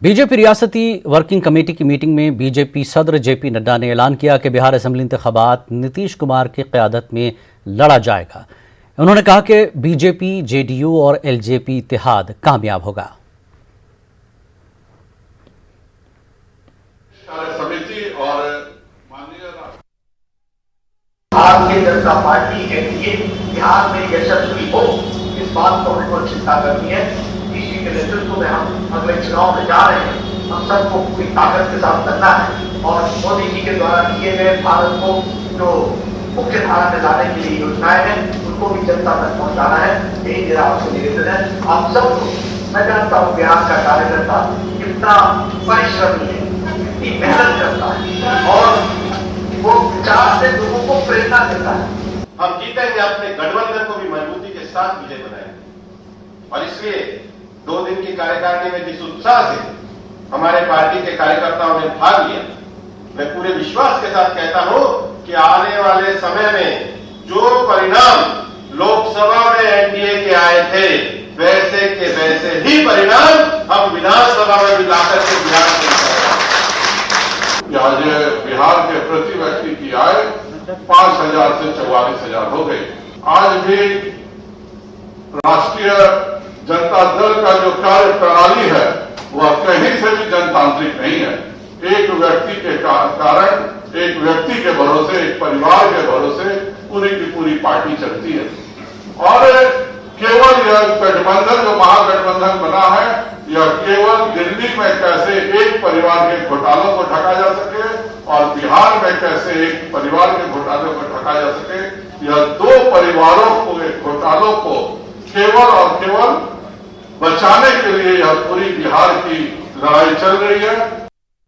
BJP रियासती working committee की meeting में बीजेपी सदर जेपी नड्डा ने ऐलान किया कि बिहार असेंबली इंतखाबात नीतीश कुमार की क़यादत में लड़ा जाएगा। उन्होंने कहा कि बीजेपी, जेडीयू और एलजेपी इत्तेहाद कामयाब होगा। समिति और माननीय भारतीय जनता पार्टी एनडीए बिहार में यशस्वी हो, इस बात को हमको चिंता करनी है। इसी के नेतृत्व में हम अगले चुनाव में जा रहे हैं। हम सबको पूरी ताकत के साथ करना है और मोदी जी के द्वारा किए गए भारत को जो मुख्य धारा में लाने के लिए योजनाएं हैं उनको भी जनता तक पहुंचाना है। यही मेरा आपसे निवेदन है। आप सबको मैं जानता हूँ बिहार का कार्यकर्ता कितना परिश्रमी है, कितनी मेहनत करता है और वो विचार से लोगों को प्रेरणा देता है। हम जीतेंगे, अपने गठबंधन को भी मजबूती के साथ विजय बनाएंगे। और इसलिए 2 दिन की कार्यकारिणी में जिस उत्साह से हमारे पार्टी के कार्यकर्ताओं ने भाग लिया, मैं पूरे विश्वास के साथ कहता हूं कि आने वाले समय में जो परिणाम लोकसभा में एनडीए के आए थे वैसे के वैसे ही परिणाम हम विधानसभा में भी लाकर के आज बिहार के प्रति व्यक्ति की आय 5,000 से 44,000 हो गई। आज भी राष्ट्रीय जनता दल का जो कार्य प्रणाली है वह कहीं से भी जनतांत्रिक नहीं है। एक व्यक्ति के कारण, एक व्यक्ति के भरोसे, एक परिवार के भरोसे पूरी की पूरी पार्टी चलती है। और केवल यह गठबंधन जो महागठबंधन बना है, यह केवल दिल्ली में कैसे एक परिवार के घोटालों को ढका जा सके और बिहार में कैसे एक परिवार के घोटालों को ढका जा सके, यह 2 परिवारों को, घोटालों को केवल और केवल बचाने के लिए यह पूरी बिहार की लड़ाई चल रही है।